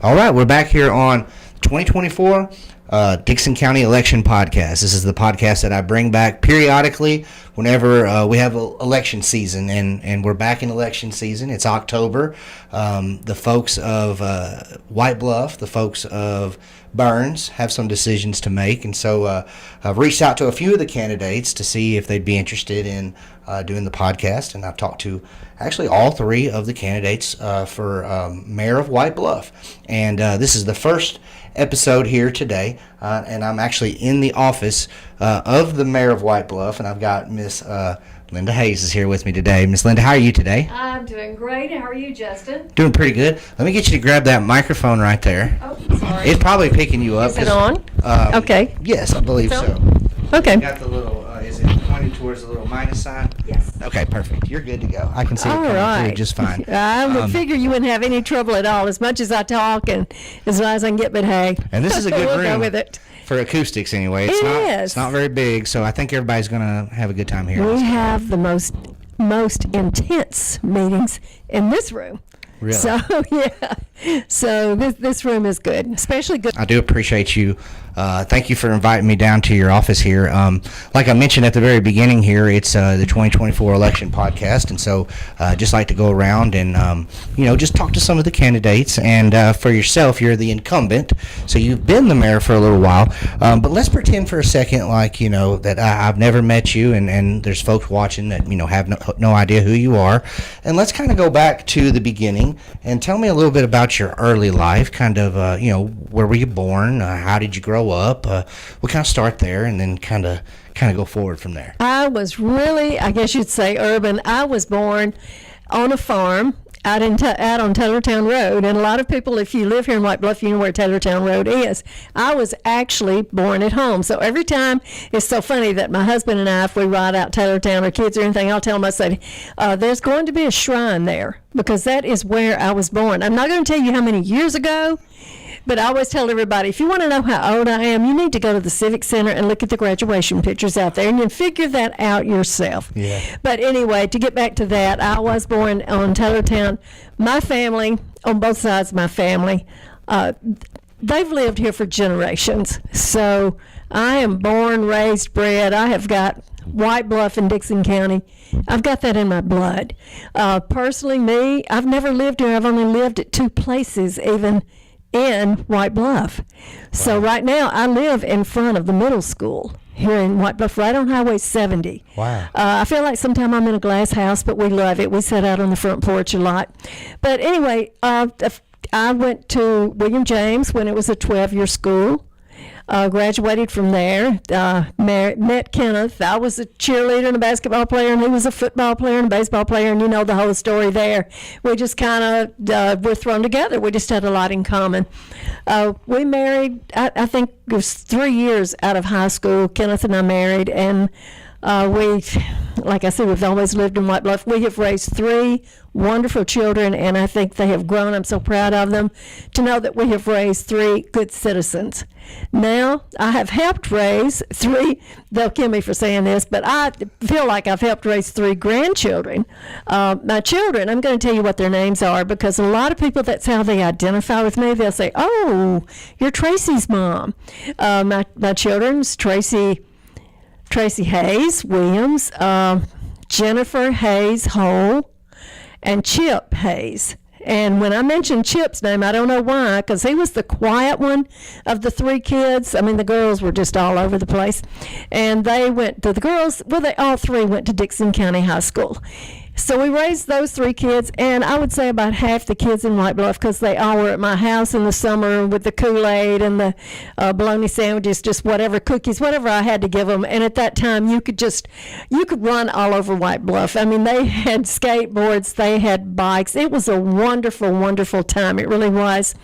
All right, we're back here on 2024 Dixon County Election Podcast. This is the podcast that I bring back periodically whenever we have election season, and we're back in election season. It's October. The folks of White Bluff, the folks of Burns have some decisions to make, and so I've reached out to a few of the candidates to see if they'd be interested in doing the podcast, and I've talked to actually all three of the candidates for mayor of White Bluff, and this is the first episode here today, and I'm actually in the office of the mayor of White Bluff, and I've got Miss Linda Hayes is here with me today. Miss Linda, how are you today? I'm doing great. How are you, Justin? Doing pretty good. Let me get you to grab that microphone right there. Oh, sorry. It's probably picking you up. Is it on? Okay. Yes, I believe so. Okay. Got the little, is it pointed towards the little minus sign? Yes. Okay, perfect. You're good to go. I can see it All coming right. through just fine. I would figure you wouldn't have any trouble at all, as much as I talk and as loud as I can get, but hey. And this is a good we'll room. go with it. For acoustics anyway. It It's is. not very big, so I think everybody's going to have a good time here. We have the most intense meetings in this room. Really? So, yeah. So this room is good, especially good. I do appreciate you. Thank you for inviting me down to your office here. Like I mentioned at the very beginning here, it's the 2024 election podcast, and so just like to go around and just talk to some of the candidates. And for yourself, you're the incumbent, so you've been the mayor for a little while. But let's pretend for a second like that I've never met you, and there's folks watching that have no idea who you are. And let's kind of go back to the beginning and tell me a little bit about your early life. Kind of where were you born? How did you grow up? We'll kind of start there and then kind of go forward from there. I was really, I guess you'd say, urban. I was born on a farm out on Taylortown Road, and a lot of people, if you live here in White Bluff, you know where Taylortown Road is. I was actually born at home, so every time, it's so funny that my husband and I, if we ride out Taylortown or kids or anything, I'll tell them, I say, there's going to be a shrine there, because that is where I was born. I'm not going to tell you how many years ago, but I always tell everybody, if you want to know how old I am, you need to go to the Civic Center and look at the graduation pictures out there, and you can figure that out yourself. Yeah. But anyway, to get back to that, I was born on Taylortown. My family, on both sides of my family, they've lived here for generations. So I am born, raised, bred. I have got White Bluff in Dixon County. I've got that in my blood. Personally, me, I've never lived here. I've only lived at two places, even in White Bluff. So right now I live in front of the middle school here in White Bluff, right on Highway 70. Wow. I feel like sometimes I'm in a glass house, but we love it. We sit out on the front porch a lot. But anyway, I went to William James when it was a 12-year school. Graduated from there, met Kenneth. I was a cheerleader and a basketball player, and he was a football player and a baseball player, and you know the whole story there. We just kind of were thrown together. We just had a lot in common. We married, I think it was 3 years out of high school. Kenneth and I married, and we, like I said, we've always lived in White Bluff. We have raised three wonderful children, and I think they have grown. I'm so proud of them to know that we have raised three good citizens. Now, I have helped raise three, they'll kill me for saying this, but I feel like I've helped raise three grandchildren. My children, I'm going to tell you what their names are, because a lot of people, that's how they identify with me. They'll say, oh, you're Tracy's mom. My children's Tracy Hayes Williams, Jennifer Hayes Hole, and Chip Hayes. And when I mentioned Chip's name, I don't know why, because he was the quiet one of the three kids. I mean, the girls were just all over the place. And they went to they all three went to Dixon County High School. So we raised those three kids, and I would say about half the kids in White Bluff, because they all were at my house in the summer with the Kool-Aid and the bologna sandwiches, just whatever, cookies, whatever I had to give them. And at that time, you could run all over White Bluff. I mean, they had skateboards, they had bikes. It was a wonderful, wonderful time. It really was.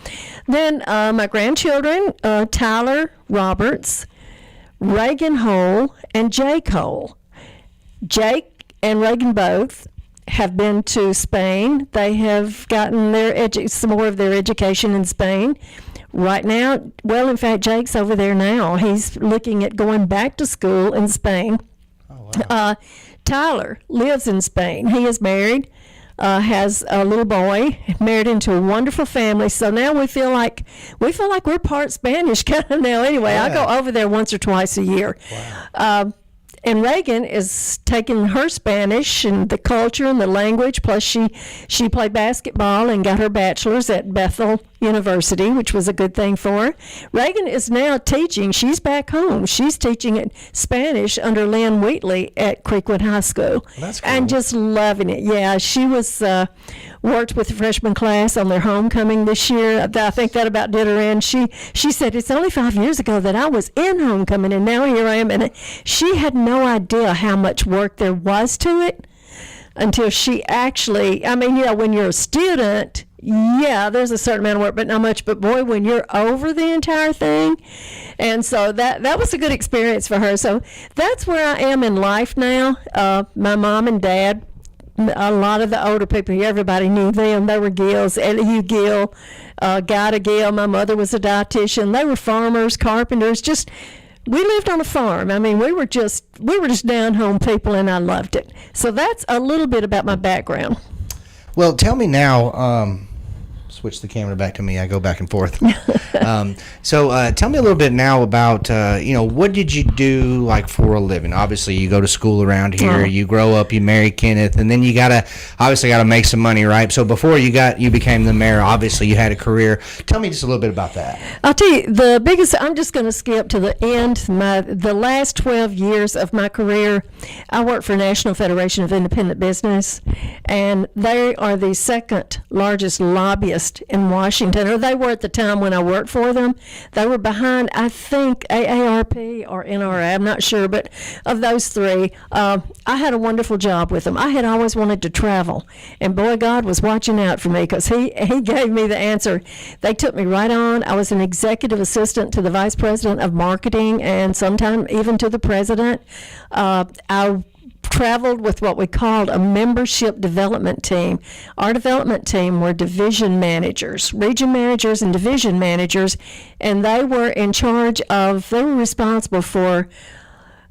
Then my grandchildren, Tyler Roberts, Reagan Hole, and Jake Hole. Jake and Reagan both have been to Spain. They have gotten some more of their education in Spain. Right now, well, in fact, Jake's over there now. He's looking at going back to school in Spain. Oh, wow. Tyler lives in Spain. He is married. has a little boy, married into a wonderful family. So now we feel like we're part Spanish kind of now. Anyway, I go over there once or twice a year. Wow. And Reagan is taking her Spanish and the culture and the language. Plus, she played basketball and got her bachelor's at Bethel University, which was a good thing for her. Reagan is now teaching. She's back home. She's teaching Spanish under Lynn Wheatley at Creekwood High School. Well, that's cool. And just loving it. Yeah, she was worked with the freshman class on their homecoming this year. I think that about did her in. She said, it's only 5 years ago that I was in homecoming, and now here I am. And she had no idea how much work there was to it until she actually, when you're a student, yeah, there's a certain amount of work, but not much. But boy, when you're over the entire thing, and so that was a good experience for her. So that's where I am in life now. My mom and dad, a lot of the older people here, everybody knew them. They were Gills, Elihu Gill, Guida Gill. My mother was a dietitian. They were farmers, carpenters. We lived on a farm. We were just down home people, and I loved it. So that's a little bit about my background. Well, tell me now. Switch the camera back to me. I go back and forth. So tell me a little bit now about, what did you do like for a living? Obviously, you go to school around here. You grow up, you marry Kenneth, and then you obviously gotta make some money, right? So before you became the mayor, obviously you had a career. Tell me just a little bit about that. I'll tell you, the biggest, I'm just going to skip to the end. The last 12 years of my career, I worked for National Federation of Independent Business, and they are the second largest lobbyist in Washington, or they were at the time when I worked for them. They were behind, I think, AARP or NRA, I'm not sure, but of those three, I had a wonderful job with them. I had always wanted to travel, and boy, God was watching out for me, because he gave me the answer. They took me right on. I was an executive assistant to the vice president of marketing, and sometime even to the president. I traveled with what we called a membership development team. Our development team were division managers, region managers and division managers, and they were responsible for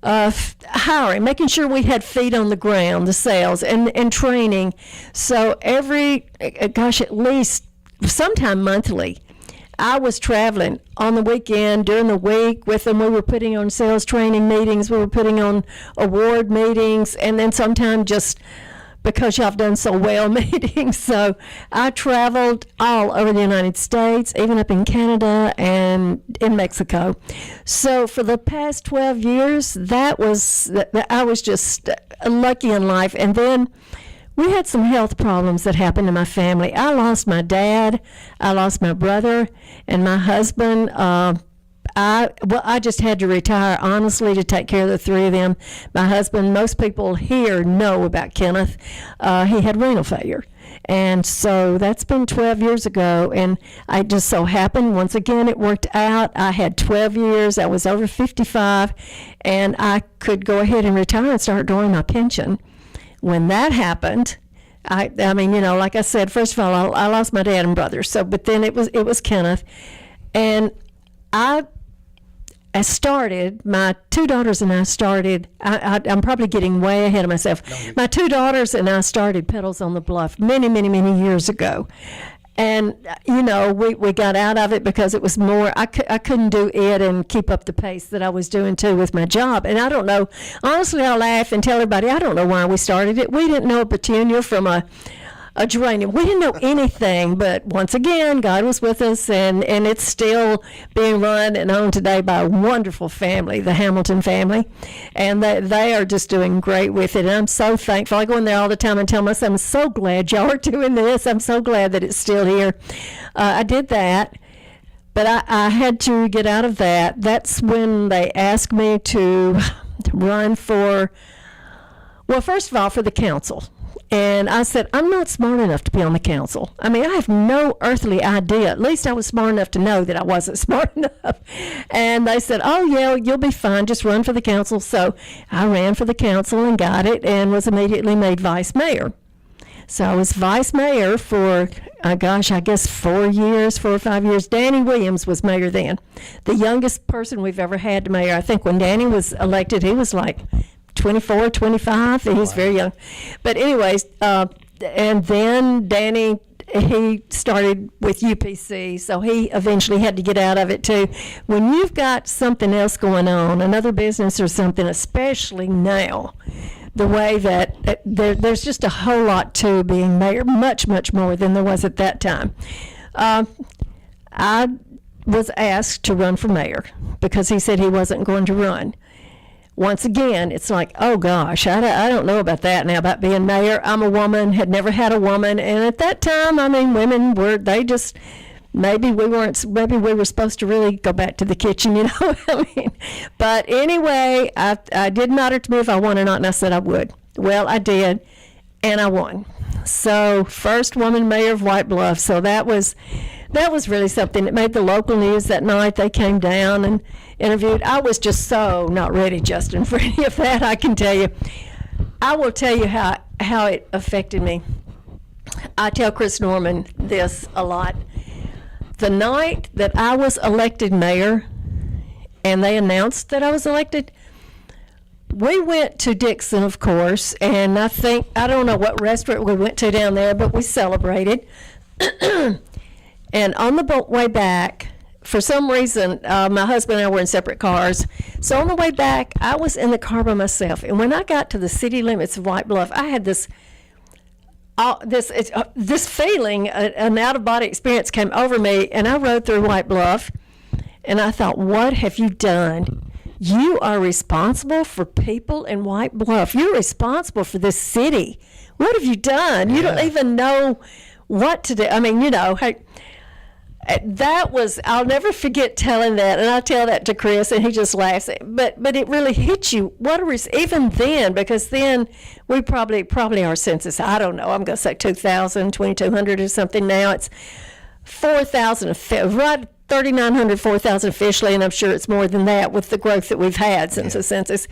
hiring, making sure we had feet on the ground, the sales, and training. So at least sometime monthly, I was traveling on the weekend, during the week with them. We were putting on sales training meetings. We were putting on award meetings, and then sometime just because y'all have done so well meetings. So I traveled all over the United States, even up in Canada and in Mexico. So for the past 12 years, I was just lucky in life. And then we had some health problems that happened in my family. I lost my dad, I lost my brother, and my husband. I just had to retire, honestly, to take care of the three of them. My husband, most people here know about Kenneth. He had renal failure. And so that's been 12 years ago, and I just so happened, once again, it worked out. I had 12 years, I was over 55, and I could go ahead and retire and start drawing my pension. When that happened, like I said, first of all, I lost my dad and brother. So, but then it was Kenneth, and I started. My two daughters and I started. I'm probably getting way ahead of myself. My two daughters and I started Petals on the Bluff many, many, many years ago. And, we got out of it because it was more, I couldn't do it and keep up the pace that I was doing too with my job. And I don't know, honestly, I laugh and tell everybody, I don't know why we started it. We didn't know a petunia from a geranium. We didn't know anything, but once again, God was with us, and it's still being run and owned today by a wonderful family, the Hamilton family, and they are just doing great with it, and I'm so thankful. I go in there all the time and tell myself, I'm so glad y'all are doing this. I'm so glad that it's still here. I did that, but I had to get out of that. That's when they asked me to run for, well, first of all, for the council. And I said, I'm not smart enough to be on the council. I have no earthly idea. At least I was smart enough to know that I wasn't smart enough. And they said, oh, yeah, you'll be fine. Just run for the council. So I ran for the council and got it, and was immediately made vice mayor. So I was vice mayor for, I guess 4 or 5 years. Danny Williams was mayor then. The youngest person we've ever had to mayor. I think when Danny was elected, he was like 24, 25. He was very young. But anyways, then Danny, he started with UPC, so he eventually had to get out of it too. When you've got something else going on, another business or something, especially now, the way that there's just a whole lot to being mayor, much, much more than there was at that time. I was asked to run for mayor because he said he wasn't going to run. Once again, it's like, oh gosh, I don't know about that now, about being mayor. I'm a woman, had never had a woman, and at that time, I mean, women were, they just, maybe we were supposed to really go back to the kitchen, you know what I mean? But anyway, I did matter to me if I won or not, and I said I would. Well, I did, and I won. So, first woman mayor of White Bluff, so that was really something. It made the local news that night. They came down and interviewed. I was just so not ready, Justin, for any of that, I can tell you. I will tell you how it affected me. I tell Chris Norman this a lot. The night that I was elected mayor and they announced that I was elected, we went to Dixon, of course, and I don't know what restaurant we went to down there, but we celebrated. And on the way back, for some reason, my husband and I were in separate cars. So on the way back, I was in the car by myself. And when I got to the city limits of White Bluff, I had this feeling, an out-of-body experience came over me. And I rode through White Bluff, and I thought, what have you done? You are responsible for people in White Bluff. You're responsible for this city. What have you done? You don't even know what to do. I mean, you know, hey, that was, I'll never forget telling that, and I tell that to Chris, and he just laughs. But it really hit you. Even then, because then we probably our census, I don't know, I'm going to say 2,000, 2,200 or something now. It's 4,000, right, 3,900, 4,000 officially, and I'm sure it's more than that with the growth that we've had since the census.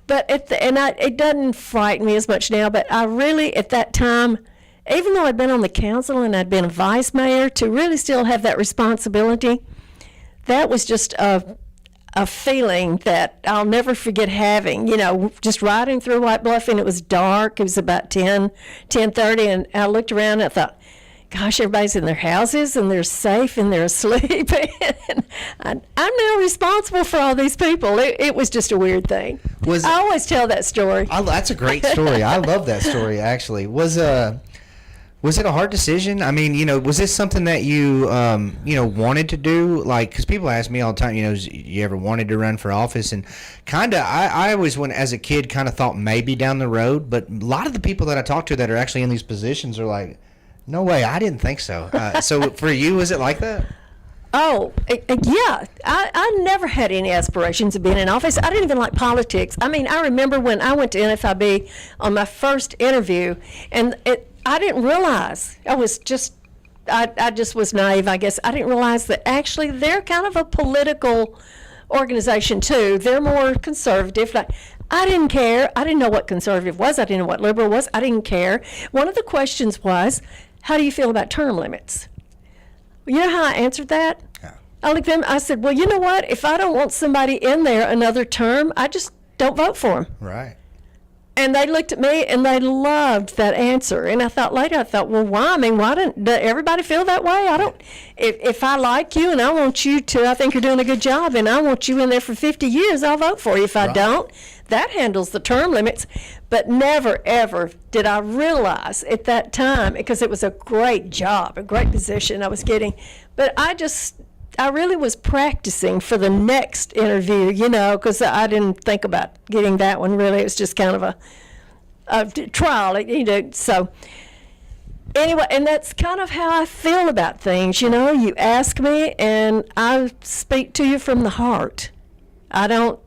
But it doesn't frighten me as much now, but I really, at that time, even though I'd been on the council and I'd been a vice mayor, to really still have that responsibility, that was just a feeling that I'll never forget having. You know, just riding through White Bluff, and it was dark. It was about 10:30, and I looked around and I thought, gosh, everybody's in their houses and they're safe and they're asleep. And I'm now responsible for all these people. It was just a weird thing. I always tell that story. That's a great story. I love that story, actually. Was it a hard decision? I mean, you know, was this something that you wanted to do? Like, because people ask me all the time, you know, you ever wanted to run for office? And kind of, I always, as a kid, kind of thought maybe down the road. But a lot of the people that I talk to that are actually in these positions are like, no way, I didn't think so. So for you, was it like that? Oh, yeah. I never had any aspirations of being in office. I didn't even like politics. I mean, I remember when I went to NFIB on my first interview, and I didn't realize. I just was naive, I guess. I didn't realize that actually they're kind of a political organization too. They're more conservative. I didn't care. I didn't know what conservative was. I didn't know what liberal was. I didn't care. One of the questions was, how do you feel about term limits? You know how I answered that? Yeah. I looked at them, I said, well, you know what? If I don't want somebody in there another term, I just don't vote for them. Right. And they looked at me and they loved that answer. And I thought later, well, why? I mean, why don't everybody feel that way? If I like you and I want you to, I think you're doing a good job and I want you in there for 50 years, I'll vote for you. If I don't, that handles the term limits. But never, ever did I realize at that time, because it was a great job, a great position I was getting. But I really was practicing for the next interview, you know, because I didn't think about getting that one really. It was just kind of a trial, you know. So anyway, and that's kind of how I feel about things, you know. You ask me and I speak to you from the heart. I'm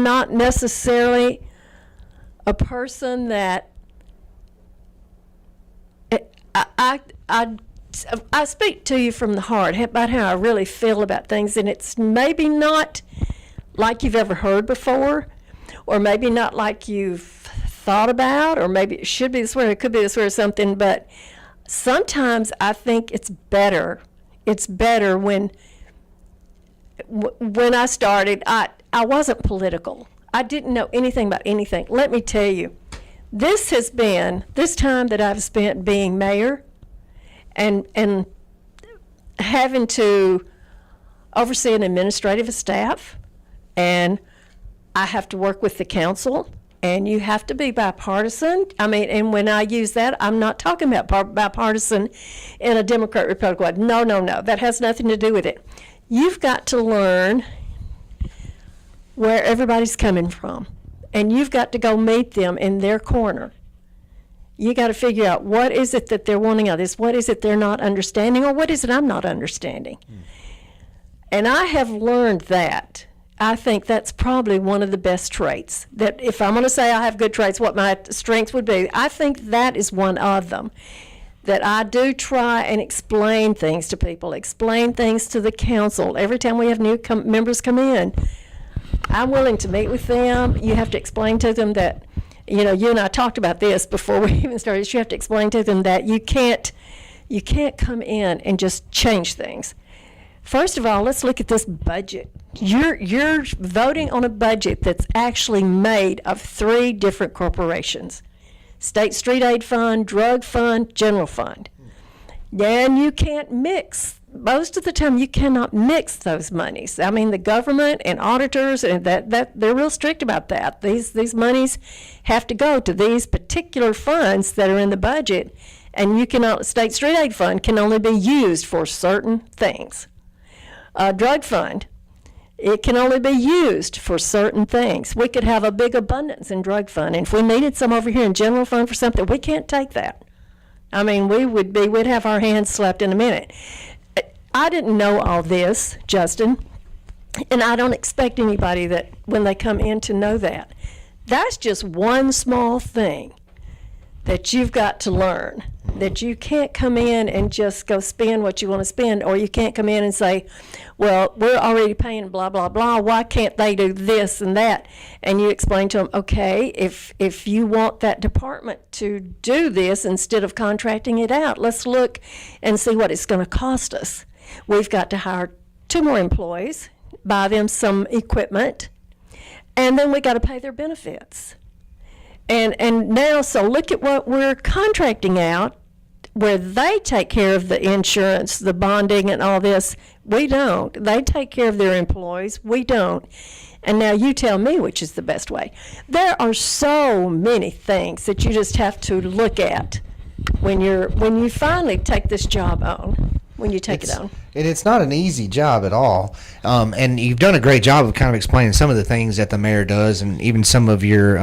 not necessarily a person that I speak to you from the heart about how I really feel about things, and it's maybe not like you've ever heard before, or maybe not like you've thought about, or maybe it should be this way, or it could be this way or something, but sometimes I think it's better. It's better when I started, I wasn't political. I didn't know anything about anything. Let me tell you, this time that I've spent being mayor and having to oversee an administrative staff, and I have to work with the council, and you have to be bipartisan. I mean, and when I use that, I'm not talking about bipartisan in a Democrat Republican way. No. That has nothing to do with it. You've got to learn where everybody's coming from, and you've got to go meet them in their corner. You got to figure out what is it that they're wanting out of this, what is it they're not understanding, or what is it I'm not understanding. And I have learned that. I think that's probably one of the best traits. That if I'm going to say I have good traits, what my strengths would be, I think that is one of them. That I do try and explain things to people, explain things to the council. Every time we have new members come in, I'm willing to meet with them. You have to explain to them that, you and I talked about this before we even started. You have to explain to them that you can't come in and just change things. First of all, let's look at this budget. You're voting on a budget that's actually made of 3 different corporations: State Street Aid Fund, Drug Fund, General Fund. And you can't mix. Most of the time, you cannot mix those monies. I mean, the government and auditors, and that they're real strict about that. These monies have to go to these particular funds that are in the budget, and State Street Aid Fund can only be used for certain things. Drug Fund, it can only be used for certain things. We could have a big abundance in Drug Fund, and if we needed some over here in General Fund for something, we can't take that. I mean, we'd have our hands slapped in a minute. I didn't know all this, Justin, and I don't expect anybody that when they come in to know that. That's just one small thing that you've got to learn, that you can't come in and just go spend what you want to spend, or you can't come in and say, well, we're already paying blah, blah, blah, why can't they do this and that? And you explain to them, okay, if you want that department to do this instead of contracting it out, let's look and see what it's going to cost us. We've got to hire 2 more employees, buy them some equipment, and then we got to pay their benefits. And now, so look at what we're contracting out, where they take care of the insurance, the bonding, and all this. We don't. They take care of their employees. We don't. And now you tell me which is the best way. There are so many things that you just have to look at when you finally take this job on. When you take it on. And it's not an easy job at all. And you've done a great job of kind of explaining some of the things that the mayor does, and even some of your,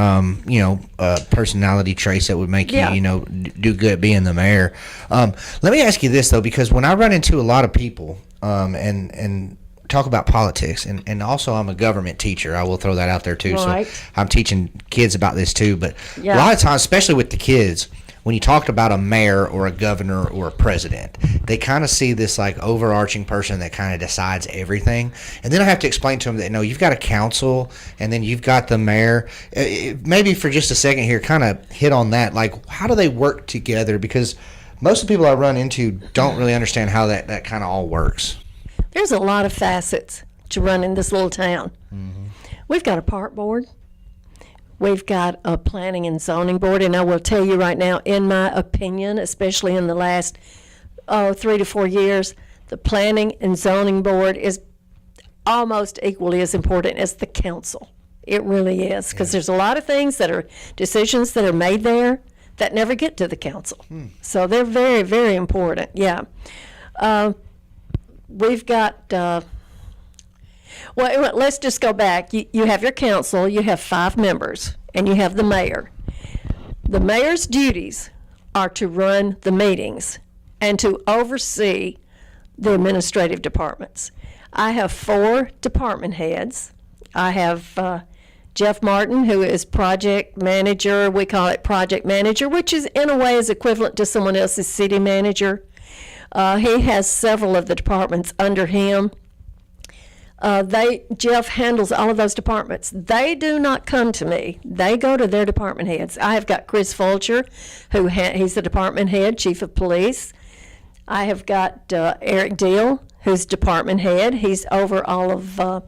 personality traits that would make you, do good being the mayor. Let me ask you this, though, because when I run into a lot of people and talk about politics, and also I'm a government teacher, I will throw that out there, too. Right. So I'm teaching kids about this, too. But a lot of times, especially with the kids, when you talk about a mayor or a governor or a president, they kind of see this like overarching person that kind of decides everything. And then I have to explain to them that, no, you've got a council, and then you've got the mayor. Maybe for just a second here, kind of hit on that. Like, how do they work together? Because most of the people I run into don't really understand how that kind of all works. There's a lot of facets to running this little town. Mm-hmm. We've got a park board. We've got a planning and zoning board, and I will tell you right now, in my opinion, especially in the last 3 to 4 years, the planning and zoning board is almost equally as important as the council. It really is, because there's a lot of things that are decisions that are made there that never get to the council. So they're very, very important, yeah. We've got... Well, let's just go back. You have your council, you have 5 members, and you have the mayor. The mayor's duties are to run the meetings and to oversee the administrative departments. I have 4 department heads. I have Jeff Martin, who is project manager. We call it project manager, which is in a way is equivalent to someone else's city manager. He has several of the departments under him. Jeff handles all of those departments. They do not come to me. They go to their department heads. I have got Chris Fulcher, he's the department head, chief of police. I have got Eric Deal, who's department head. He's over all of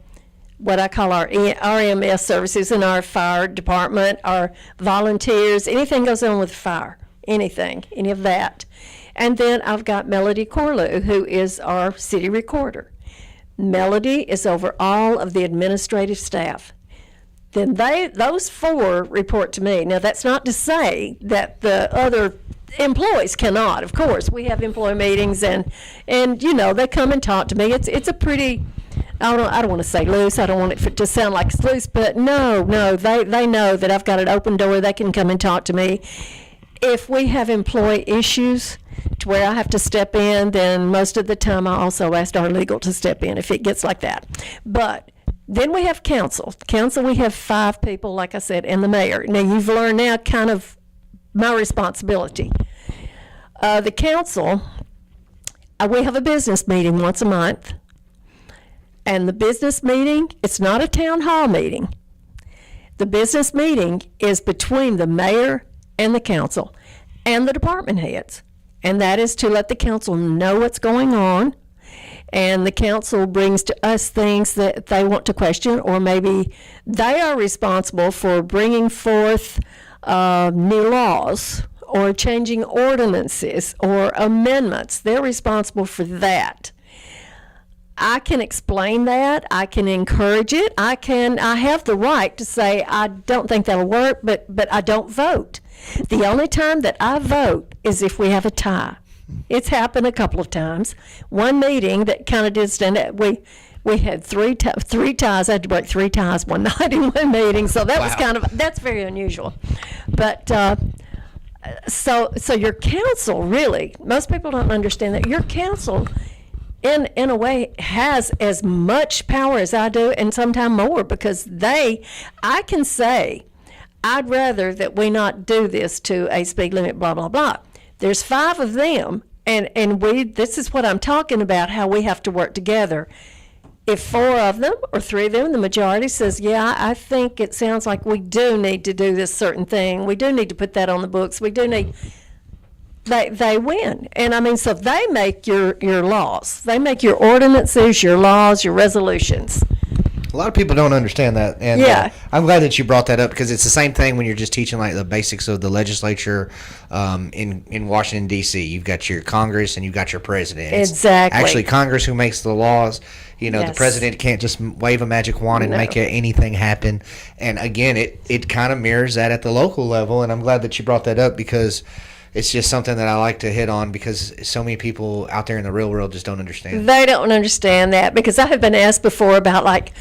what I call our RMS services in our fire department, our volunteers, anything goes on with fire, anything, any of that. And then I've got Melody Corlew, who is our city recorder. Melody is over all of the administrative staff. Then those four report to me. Now, that's not to say that the other employees cannot. Of course, we have employee meetings, and they come and talk to me. It's a pretty, I don't want to say loose. I don't want it to sound like it's loose, but no, they know that I've got an open door. They can come and talk to me. If we have employee issues to where I have to step in, then most of the time I also ask our legal to step in if it gets like that. But then we have council. Council, we have 5 people, like I said, and the mayor. Now, you've learned now kind of my responsibility. The council, we have a business meeting once a month. And the business meeting, it's not a town hall meeting. The business meeting is between the mayor and the council and the department heads. And that is to let the council know what's going on. And the council brings to us things that they want to question, or maybe they are responsible for bringing forth new laws or changing ordinances or amendments. They're responsible for that. I can explain that. I can encourage it. I have the right to say, I don't think that'll work, but I don't vote. The only time that I vote is if we have a tie. It's happened a couple of times. One meeting that kind of did stand out, we had three ties. I had to break 3 ties one night in one meeting, so that was that's very unusual. But so your council, really, most people don't understand that your council in a way has as much power as I do, and sometimes more, because I can say, I'd rather that we not do this to a speed limit, blah, blah, blah. There's 5 of them, and this is what I'm talking about, how we have to work together. If 4 of them or 3 of them, the majority says, yeah, I think it sounds like we do need to do this certain thing. We do need to put that on the books. We do need, they win. And I mean, so they make your laws. They make your ordinances, your laws, your resolutions. A lot of people don't understand that, and I'm glad that you brought that up, because it's the same thing when you're just teaching like the basics of the legislature in Washington, D.C. You've got your Congress and you've got your president. Exactly. It's actually Congress who makes the laws. The president can't just wave a magic wand and make anything happen. And again, it kind of mirrors that at the local level, and I'm glad that you brought that up, because it's just something that I like to hit on, because so many people out there in the real world just don't understand. They don't understand that, because I have been asked before about, like,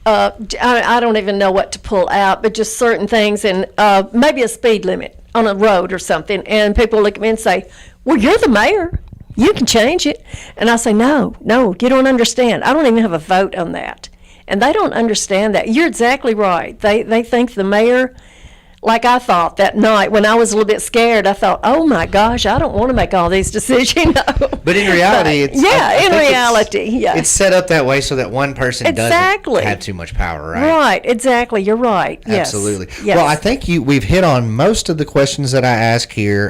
I don't even know what to pull out, but just certain things, and maybe a speed limit on a road or something, and people look at me and say, well, you're the mayor. You can change it. And I say, no, you don't understand. I don't even have a vote on that. And they don't understand that. You're exactly right. They think the mayor, like I thought that night when I was a little bit scared, I thought, oh my gosh, I don't want to make all these decisions. But in reality, it's set up that way so that one person doesn't have too much power, right? Right, exactly. You're right. Yes. Absolutely. Yes. Well, I think we've hit on most of the questions that I ask here,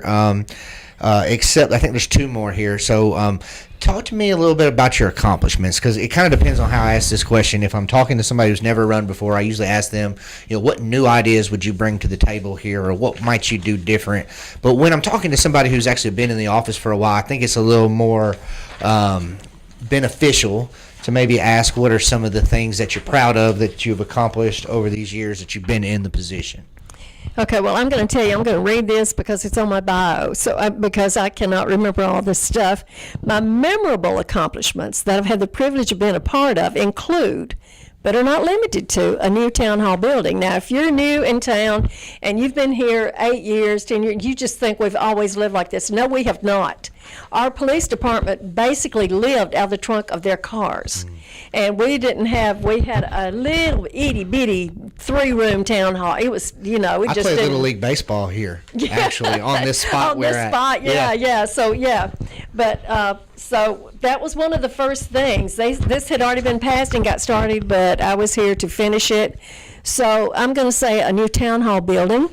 except I think there's 2 more here. So talk to me a little bit about your accomplishments, because it kind of depends on how I ask this question. If I'm talking to somebody who's never run before, I usually ask them, what new ideas would you bring to the table here, or what might you do different? But when I'm talking to somebody who's actually been in the office for a while, I think it's a little more beneficial to maybe ask, what are some of the things that you're proud of that you've accomplished over these years that you've been in the position? Okay, well, I'm going to tell you, I'm going to read this because it's on my bio, because I cannot remember all this stuff. My memorable accomplishments that I've had the privilege of being a part of include, but are not limited to, a new town hall building. Now, if you're new in town and you've been here 8 years, 10 years, you just think we've always lived like this. No, we have not. Our police department basically lived out of the trunk of their cars. And we had a little itty bitty 3-room town hall. It was, I played Little League Baseball here, actually, on this spot. On this spot, yeah. So, but, so that was one of the first things. This had already been passed and got started, but I was here to finish it. So I'm going to say a new town hall building,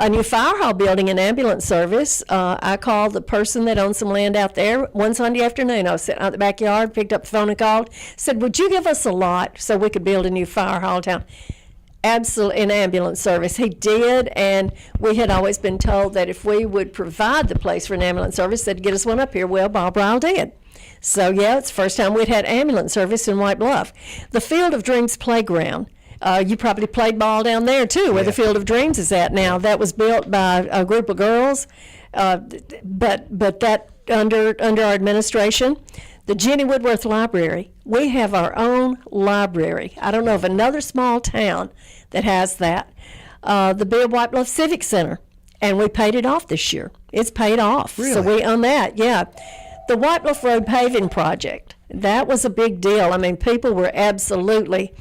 a new fire hall building and ambulance service. I called the person that owns some land out there one Sunday afternoon. I was sitting out in the backyard, picked up the phone and called, said, would you give us a lot so we could build a new fire hall town? Absolutely, an ambulance service. He did, and we had always been told that if we would provide the place for an ambulance service, they'd get us one up here. Well, Bob Ryle did. So, yeah, it's the first time we'd had ambulance service in White Bluff. The Field of Dreams Playground. You probably played ball down there, too, where the Field of Dreams is at now. That was built by a group of girls, but that under our administration. The Jenny Woodworth Library. We have our own library. I don't know of another small town that has that. The Bill White Bluff Civic Center, and we paid it off this year. It's paid off. Really? So we own that, yeah. The White Bluff Road paving project, that was a big deal. I mean, people were absolutely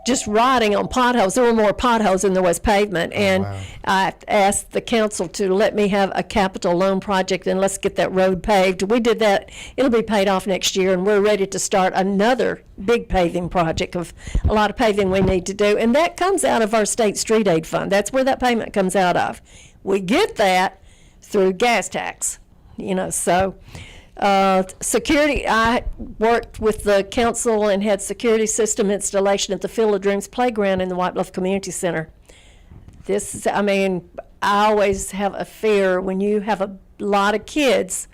just riding on potholes. There were more potholes than there was pavement. And I asked the council to let me have a capital loan project and let's get that road paved. We did that. It'll be paid off next year, and we're ready to start another big paving project of a lot of paving we need to do. And that comes out of our state street aid fund. That's where that payment comes out of. We get that through gas tax, so. Security, I worked with the council and had security system installation at the Field of Dreams Playground in the White Bluff Community Center. I always have a fear when you have a lot of kids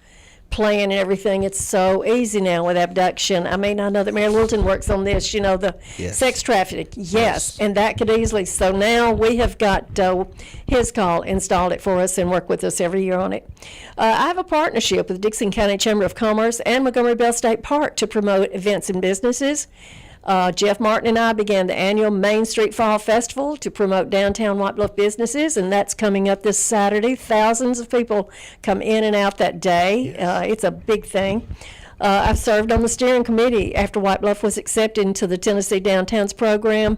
playing and everything. It's so easy now with abduction. I know that Mayor Littleton works on this, the sex trafficking. Yes, and that could easily. So now we have got his call installed it for us and work with us every year on it. I have a partnership with Dickson County Chamber of Commerce and Montgomery Bell State Park to promote events and businesses. Jeff Martin and I began the annual Main Street Fall Festival to promote downtown White Bluff businesses, and that's coming up this Saturday. Thousands of people come in and out that day. It's a big thing. I've served on the steering committee after White Bluff was accepted into the Tennessee Downtowns program.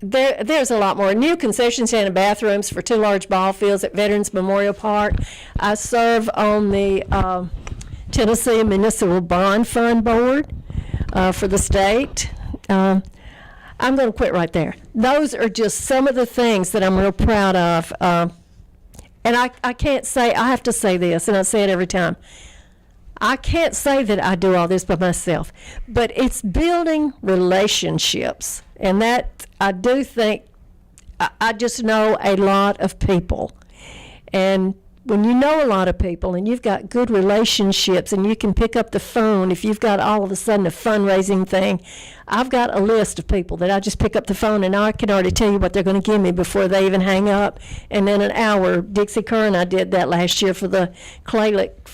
There's a lot more. New concession stand and bathrooms for 2 large ball fields at Veterans Memorial Park. I serve on the Tennessee Municipal Bond Fund Board. For the state. I'm going to quit right there. Those are just some of the things that I'm real proud of. And I can't say, I have to say this, and I say it every time. I can't say that I do all this by myself, but it's building relationships. And that, I do think, I just know a lot of people. And when you know a lot of people and you've got good relationships and you can pick up the phone, if you've got all of a sudden a fundraising thing, I've got a list of people that I just pick up the phone and I can already tell you what they're going to give me before they even hang up. And in an hour, Dixie Kerr and I did that last year for the Clay Lake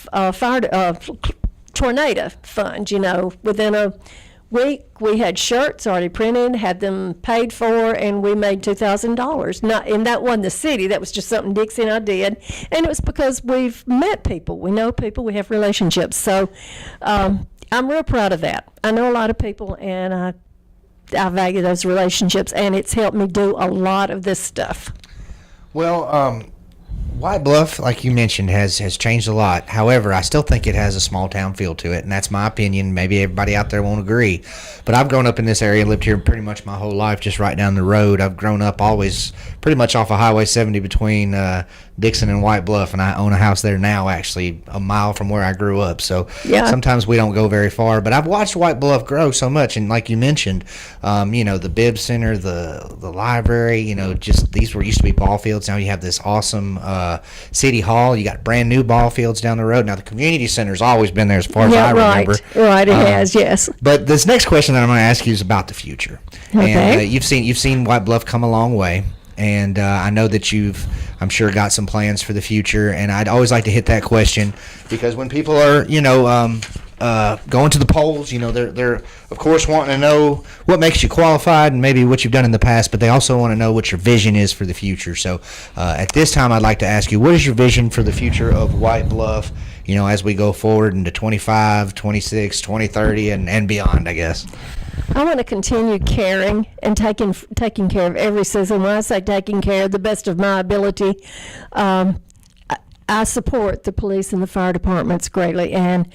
Tornado Fund. Within a week, we had shirts already printed, had them paid for, and we made $2,000. And that wasn't the city. That was just something Dixie and I did. And it was because we've met people. We know people. We have relationships. So I'm real proud of that. I know a lot of people, and I value those relationships, and it's helped me do a lot of this stuff. Well, White Bluff, like you mentioned, has changed a lot. However, I still think it has a small town feel to it, and that's my opinion. Maybe everybody out there won't agree, but I've grown up in this area, lived here pretty much my whole life, just right down the road. I've grown up always pretty much off of Highway 70 between Dixon and White Bluff, and I own a house there now, actually a mile from where I grew up. So sometimes we don't go very far, but I've watched White Bluff grow so much. And like you mentioned, the Bibb Center, the library, just these used to be ball fields. Now you have this awesome City Hall. You got brand new ball fields down the road. Now the community center's always been there as far as I remember. Right, it has, yes. But this next question that I'm going to ask you is about the future. Okay. And you've seen White Bluff come a long way. And I know that I'm sure, got some plans for the future. And I'd always like to hit that question because when people are, going to the polls, they're of course wanting to know what makes you qualified and maybe what you've done in the past, but they also want to know what your vision is for the future. So at this time, I'd like to ask you, what is your vision for the future of White Bluff, as we go forward into 25, 26, 2030, and beyond, I guess? I want to continue caring and taking care of every citizen. When I say taking care, the best of my ability, I support the police and the fire departments greatly. And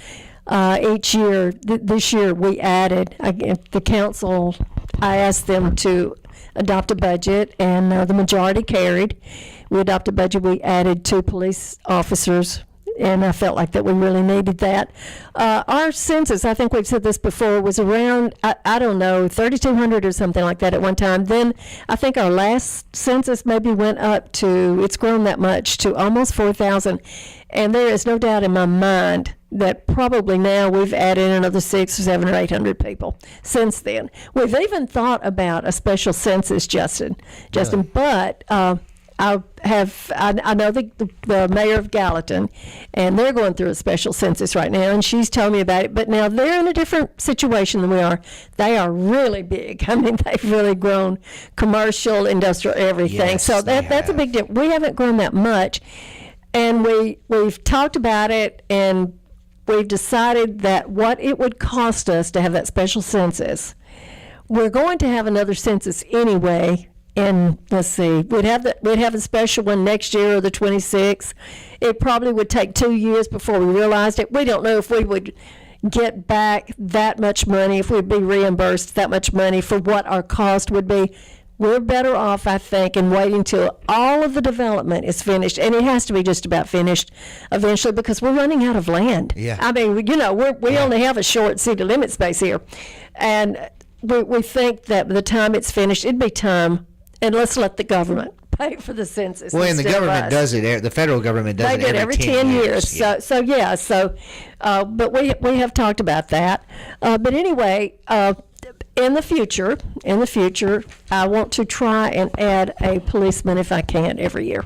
each year, this year we added, the council, I asked them to adopt a budget, and the majority carried. we adopted a budget. We added 2 police officers, and I felt like that we really needed that. Our census, I think we've said this before, was around, I don't know, 3,200 or something like that at one time. Then I think our last census maybe went up to, it's grown that much, to almost 4,000. And there is no doubt in my mind that probably now we've added another 600 or 700 or 800 people since then. We've even thought about a special census, Justin. But I know the mayor of Gallatin, and they're going through a special census right now, and she's told me about it. But now they're in a different situation than we are. They are really big. I mean, they've really grown commercial, industrial, everything. Yes, so that's a big deal. We haven't grown that much, and we've talked about it, and we've decided that what it would cost us to have that special census. We're going to have another census anyway. And let's see, we'd have a special one next year, or the 26th. It probably would take 2 years before we realized it. We don't know if we would get back that much money, if we'd be reimbursed that much money for what our cost would be. We're better off, I think, in waiting till all of the development is finished, and it has to be just about finished eventually, because we're running out of land. Yeah. I mean, we only have a short city limit space here, and we think that by the time it's finished, it'd be time. And let's let the government pay for the census. Well, and the government does it. The federal government does it every 10 years. Yeah. But we have talked about that. But anyway, in the future, I want to try and add a policeman if I can every year.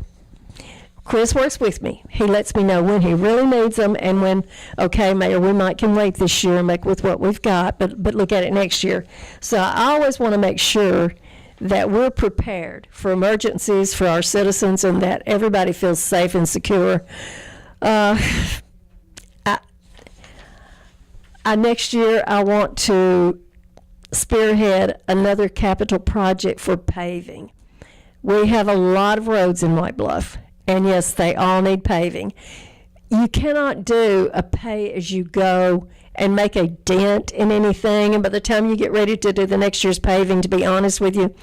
Chris works with me. He lets me know when he really needs them, and when, okay, Mayor, we can wait this year and make with what we've got, but look at it next year. So I always want to make sure that we're prepared for emergencies for our citizens, and that everybody feels safe and secure. Next year, I want to spearhead another capital project for paving. We have a lot of roads in White Bluff, and yes, they all need paving. You cannot do a pay-as-you-go and make a dent in anything, and by the time you get ready to do the next year's paving, to be honest with you,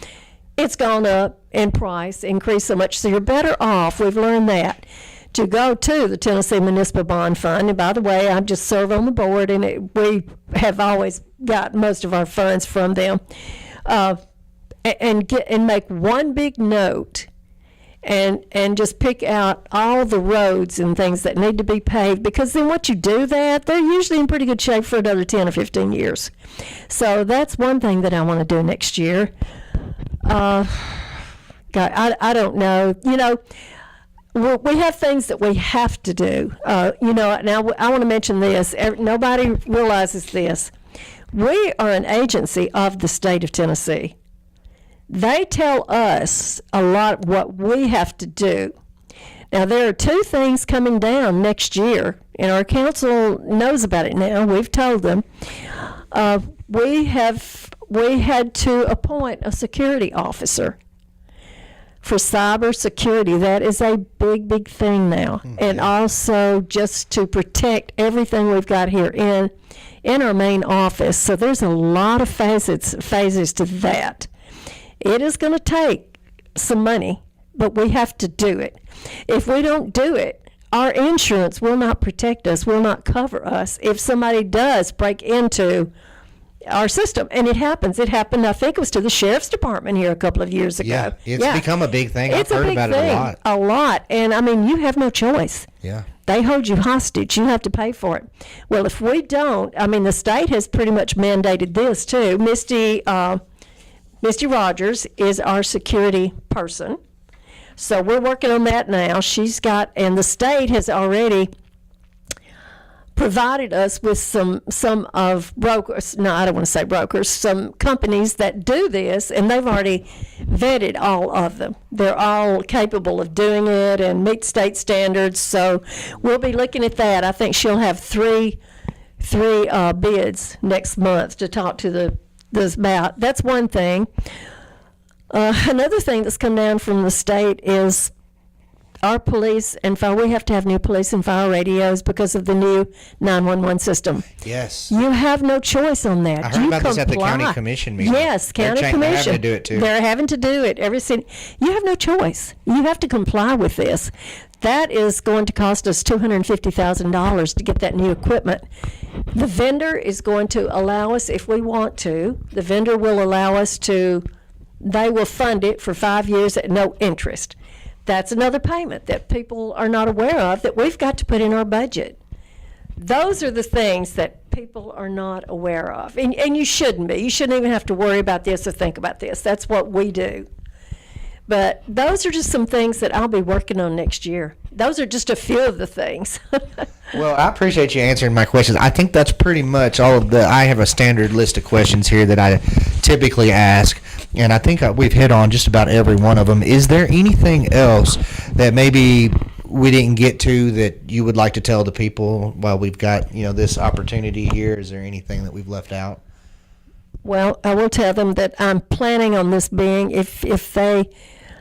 it's gone up in price, increased so much, so you're better off, we've learned that, to go to the Tennessee Municipal Bond Fund. And by the way, I just serve on the board, and we have always got most of our funds from them, and make one big note, and just pick out all the roads and things that need to be paved, because then once you do that, they're usually in pretty good shape for another 10 or 15 years. So that's one thing that I want to do next year. God, I don't know. We have things that we have to do. Now I want to mention this. Nobody realizes this. We are an agency of the state of Tennessee. They tell us a lot what we have to do. Now, there are 2 things coming down next year, and our council knows about it now. We've told them. We had to appoint a security officer for cyber security. That is a big, big thing now. Mm-hmm. And also just to protect everything we've got here in our main office. So there's a lot of phases to that. It is going to take some money, but we have to do it. If we don't do it, our insurance will not protect us, will not cover us if somebody does break into our system. And it happens. It happened, I think it was to the sheriff's department here a couple of years ago. Yeah, it's become a big thing. It's I've heard about it a lot. A lot. And I mean, you have no choice. Yeah. They hold you hostage. You have to pay for it. Well, if we don't, I mean, the state has pretty much mandated this too. Misty Rogers is our security person. So we're working on that now. And the state has already provided us with some of brokers, no, I don't want to say brokers, some companies that do this, and they've already vetted all of them. They're all capable of doing it and meet state standards, so we'll be looking at that. I think she'll have three bids next month to talk to this about. That's one thing. Another thing that's come down from the state is our police and fire, we have to have new police and fire radios because of the new 911 system. Yes. You have no choice on that. I heard You about this at the comply. county commission meeting. Yes, county They're commission. having to do it too. They're having to do it. Every city. You have no choice. You have to comply with this. That is going to cost us $250,000 to get that new equipment. The vendor is going to allow us, if we want to, the vendor will allow us to, they will fund it for 5 years at no interest. That's another payment that people are not aware of that we've got to put in our budget. Those are the things that people are not aware of. And you shouldn't be. You shouldn't even have to worry about this or think about this. That's what we do. But those are just some things that I'll be working on next year. Those are just a few of the things. Well, I appreciate you answering my questions. I think that's pretty much all of I have a standard list of questions here that I typically ask, and I think we've hit on just about every one of them. Is there anything else that maybe we didn't get to that you would like to tell the people while we've got, this opportunity here? Is there anything that we've left out? Well, I will tell them that I'm planning on this being,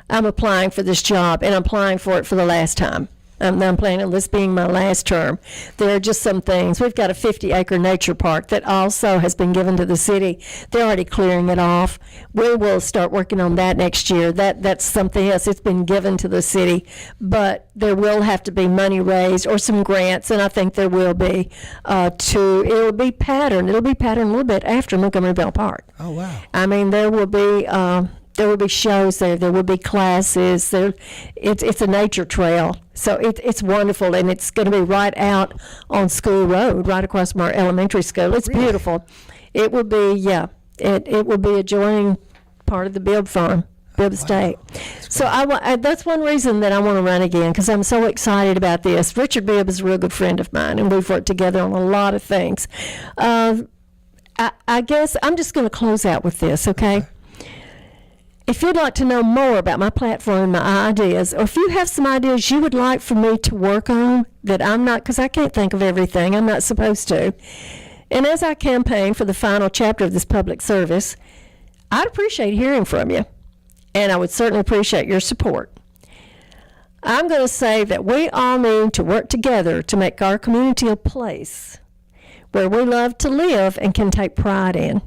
I'm applying for this job, and I'm applying for it for the last time. I'm planning on this being my last term. There are just some things. We've got a 50-acre nature park that also has been given to the city. They're already clearing it off. We will start working on that next year. That's something else. It's been given to the city, but there will have to be money raised or some grants, and I think there will be. It'll be patterned. It'll be patterned a little bit after Montgomery Bell Park. Oh, wow. I mean, there will be shows there. There will be classes. It's a nature trail, so it's wonderful, and it's going to be right out on School Road, right across from our elementary school. It's Really? beautiful. It will be, it will be adjoining part of the Bibb Farm, Bibb Estate. So that's one reason that I want to run again, because I'm so excited about this. Richard Bibb is a real good friend of mine, and we've worked together on a lot of things. I guess I'm just going to close out with this, okay? If you'd like to know more about my platform and my ideas, or if you have some ideas you would like for me to work on that I'm not, because I can't think of everything, I'm not supposed to. And as I campaign for the final chapter of this public service, I'd appreciate hearing from you, and I would certainly appreciate your support. I'm going to say that we all need to work together to make our community a place where we love to live and can take pride in.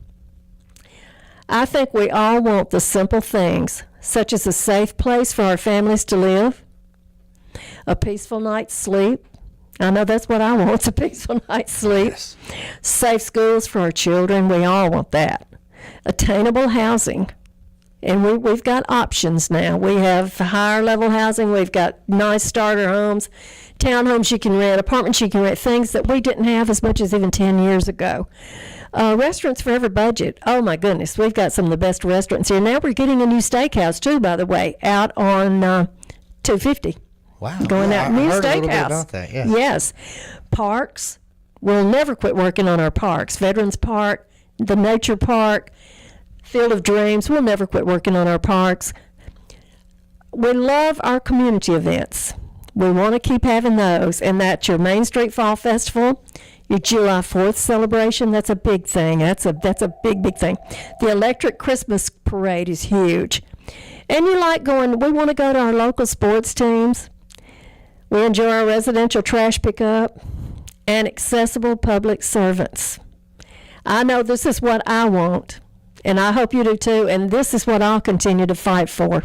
I think we all want the simple things, such as a safe place for our families to live, a peaceful night's sleep. I know that's what I want, it's a peaceful night's sleep. Yes. Safe schools for our children, we all want that. Attainable housing, and we've got options now. We have higher level housing, we've got nice starter homes, townhomes you can rent, apartments you can rent, things that we didn't have as much as even 10 years ago. Restaurants for every budget. Oh my goodness, we've got some of the best restaurants here. Now we're getting a new steakhouse too, by the way, out on 250. Wow. Going out, new I heard a little bit steakhouse. about that, yeah. Yes. Parks. We'll never quit working on our parks. Veterans Park, the Nature Park, Field of Dreams. We'll never quit working on our parks. We love our community events. We want to keep having those, and that's your Main Street Fall Festival, your July 4th celebration. That's a big thing. That's a big, big thing. The Electric Christmas Parade is huge. And we want to go to our local sports teams. We enjoy our residential trash pickup and accessible public servants. I know this is what I want, and I hope you do too, and this is what I'll continue to fight for.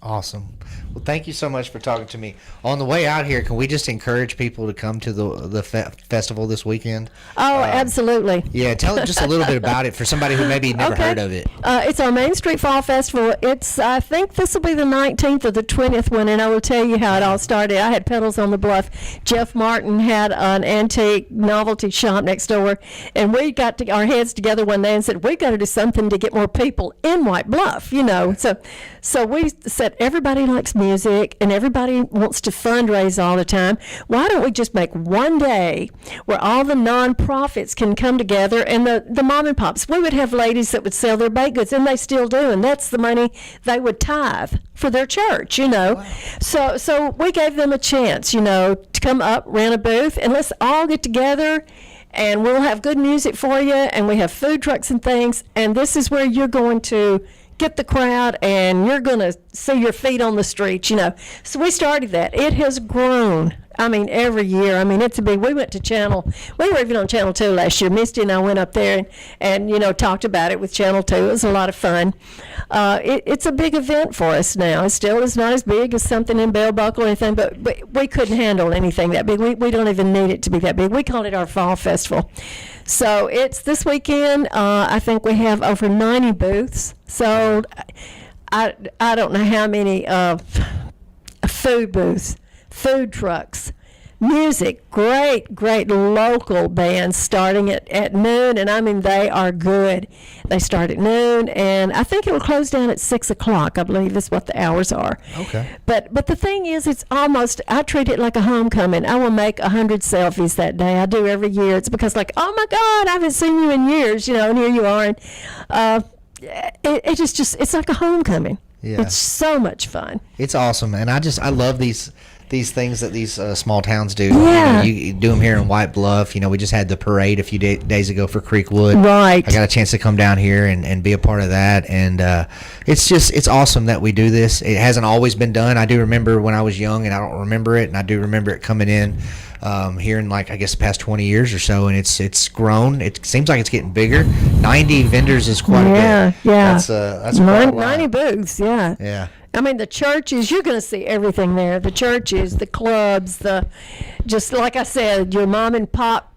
Awesome. Well, thank you so much for talking to me. On the way out here, can we just encourage people to come to the festival this weekend? Oh, absolutely. Yeah, tell just a little bit about it for somebody who maybe never heard of it. It's our Main Street Fall Festival. I think this will be the 19th or the 20th one, and I will tell you how it all started. I had pedals on the bluff. Jeff Martin had an antique novelty shop next door, and we got our heads together one day and said, we got to do something to get more people in White Bluff, So we said, everybody likes music and everybody wants to fundraise all the time. Why don't we just make one day where all the nonprofits can come together and the mom and pops? We would have ladies that would sell their baked goods, and they still do, and that's the money they would tithe for their church, Wow. So we gave them a chance, to come up, rent a booth, and let's all get together, and we'll have good music for you, and we have food trucks and things, and this is where you're going to get the crowd and you're going to see your feet on the streets, So we started that. It has grown. I mean, every year. I mean, it's a big. We went to we were even on Channel 2 last year. Misty and I went up there and talked about it with Channel 2. It was a lot of fun. It's a big event for us now. It still is not as big as something in Bell Buckle or anything, but we couldn't handle anything that big. We don't even need it to be that big. We call it our fall festival. So it's this weekend. I think we have over 90 booths sold. I don't know how many food booths, food trucks, music, great local bands starting at noon, and I mean they are good. They start at noon, and I think it'll close down at 6 o'clock. I believe that's what the hours are. Okay. But the thing is, I treat it like a homecoming. I will make 100 selfies that day. I do every year. It's because oh my God, I haven't seen you in years, and here you are, and it just it's like a homecoming. Yeah. It's so much fun. It's awesome, and I love these things that these small towns do. Yeah. You do them here in White Bluff. We just had the parade a few days ago for Creekwood. Right. I got a chance to come down here and be a part of that, and it's awesome that we do this. It hasn't always been done. I do remember when I was young, and I don't remember it, and I do remember it coming in here in I guess the past 20 years or so, and it's grown. It seems like it's getting bigger. 90 vendors is quite a bit. Yeah. That's quite a lot. 90 booths. Yeah. Yeah. I mean, the churches, you're going to see everything there. The churches, the clubs, just like I said, your mom and pop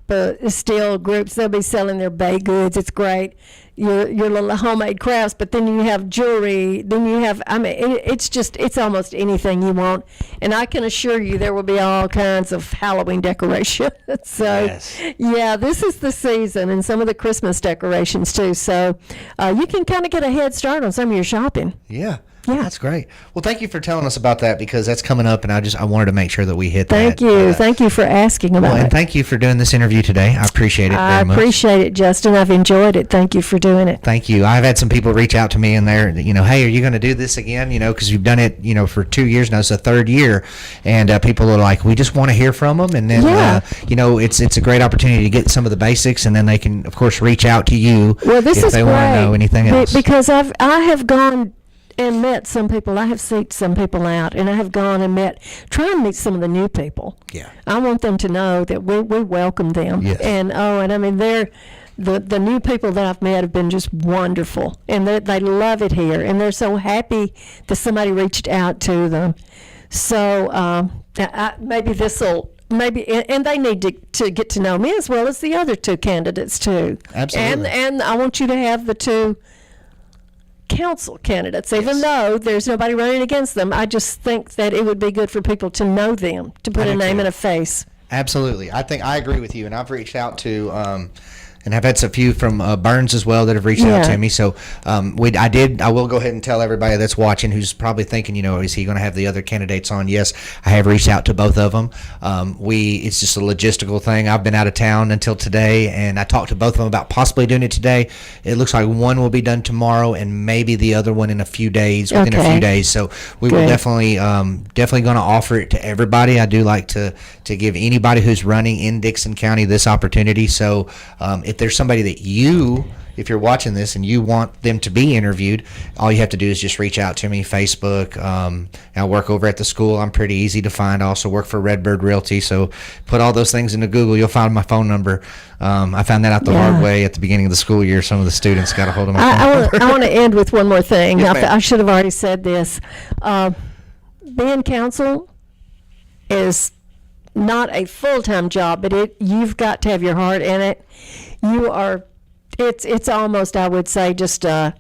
steel groups, they'll be selling their baked goods. It's great. Your little homemade crafts, but then you have jewelry. Then you have, it's almost anything you want. And I can assure you there will be all kinds of Halloween decorations. So, yes. Yeah, this is the season, and some of the Christmas decorations too. So you can kind of get a head start on some of your shopping. Yeah. Yeah. That's great. Well, thank you for telling us about that, because that's coming up, and I wanted to make sure that we hit Thank that. you. Thank you for asking about And it. thank you for doing this interview today. I appreciate it I very much. appreciate it, Justin. I've enjoyed it. Thank you for doing it. Thank you. I've had some people reach out to me, and they're, hey, are you going to do this again? Because you've done it, for 2 years now. It's the third year, and people are like, we just want to hear from them, and then, Yeah. it's a great opportunity to get some of the basics, and then they can, of course, reach out to you Well, this if is they great. want to know anything else. Because I have gone and met some people. I have seeked some people out, and I have gone and try and meet some of the new people. Yeah. I want them to know that we welcome them. Yes. And I mean, the new people that I've met have been just wonderful, and they love it here, and they're so happy that somebody reached out to them. So maybe and they need to get to know me as well as the other two candidates too. Absolutely. And I want you to have the two council candidates, even Yes. though there's nobody running against them. I just think that it would be good for people to know them, to put I a do name too. and a face. Absolutely. I think I agree with you, and I've reached out to and I've had a few from Burns as well that have reached out Yeah. to me. So I will go ahead and tell everybody that's watching who's probably thinking, is he going to have the other candidates on? Yes, I have reached out to both of them. It's just a logistical thing. I've been out of town until today, and I talked to both of them about possibly doing it today. It looks like one will be done tomorrow, and maybe the other one in a few days, within a Okay. few days. So we will Good. definitely going to offer it to everybody. I do like to give anybody who's running in Dixon County this opportunity. So if there's somebody that if you're watching this and you want them to be interviewed, all you have to do is just reach out to me, Facebook. I work over at the school. I'm pretty easy to find. I also work for Redbird Realty. So put all those things into Google. You'll find my phone number. I found that out the hard way at the beginning of the school year. Some of the students got a hold of my phone number. I want to end with one more thing. Yes, ma'am. I should have already said this. Being council is not a full-time job, but you've got to have your heart in it. It's almost, I would say, just a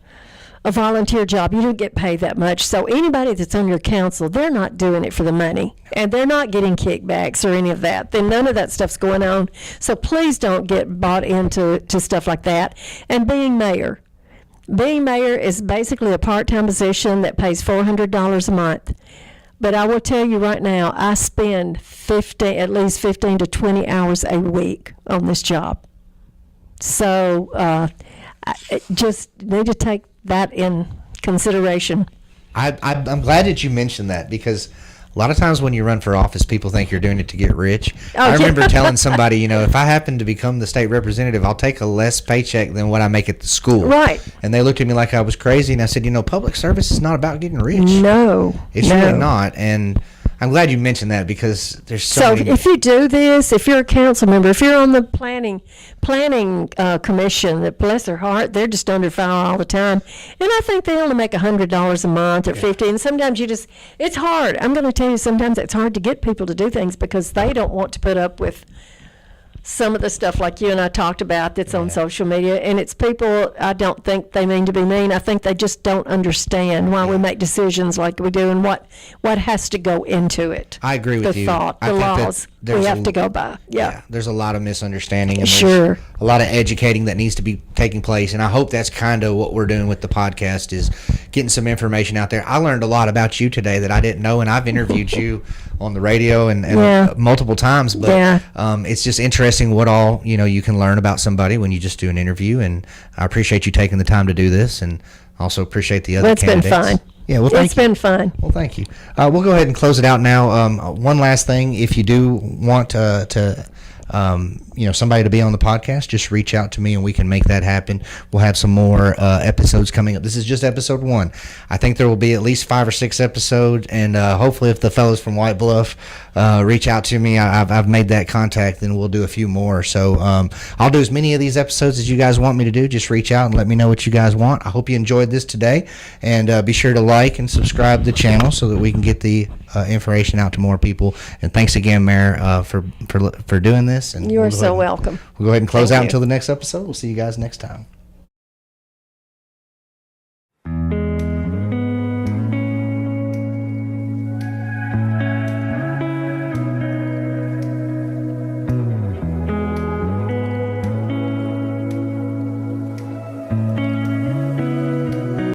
volunteer job. You don't get paid that much. So anybody that's on your council, they're not doing it for the money, and they're not getting kickbacks or any of that. Then none of that stuff's going on. So please don't get bought into stuff like that. And being mayor is basically a part-time position that pays $400 a month. But I will tell you right now, I spend at least 15 to 20 hours a week on this job. So I just need to take that in consideration. I'm glad that you mentioned that, because A lot of times when you run for office, people think you're doing it to get rich. Oh, I yeah. remember telling somebody, if I happen to become the state representative, I'll take a less paycheck than what I make at the school. Right. And they looked at me like I was crazy, and I said, public service is not about getting rich. No. It's no. really not. And I'm glad you mentioned that because there's So many. if you do this, if you're a council member, if you're on the planning commission, that bless their heart, they're just under fire all the time, and I think they only make $100 a month or $50, and sometimes it's hard. I'm going to tell you, sometimes it's hard to get people to do things because they don't want to put up with some of the stuff like you and I talked about that's on social media, and it's people, I don't think they mean to be mean. I think they just don't understand why we make decisions like we do and what has to go into it. I agree with the you. thought, I the think that laws we there's have a- to go by. Yeah. There's a lot of misunderstanding, and Sure. there's a lot of educating that needs to be taking place, and I hope that's kind of what we're doing with the podcast, is getting some information out there. I learned a lot about you today that I didn't know, and I've interviewed you on the radio and Yeah. multiple times, but Yeah. it's just interesting what all you can learn about somebody when you just do an interview, and I appreciate you taking the time to do this, and also appreciate the other Well, it's been candidates. fun. Yeah, well, thank It's you. been fun. Well, thank you. We'll go ahead and close it out now. One last thing, if you do want somebody to be on the podcast, just reach out to me and we can make that happen. We'll have some more episodes coming up. This is just episode 1. I think there will be at least 5 or 6 episodes, and hopefully if the fellows from White Bluff reach out to me, I've made that contact, then we'll do a few more. So I'll do as many of these episodes as you guys want me to do. Just reach out and let me know what you guys want. I hope you enjoyed this today, and be sure to like and subscribe to the channel so that we can get the information out to more people. And thanks again, Mayor, for doing this. And You're we'll go so ahead and- welcome. We'll go ahead and close Thank out you. until the next episode. We'll see you guys next time.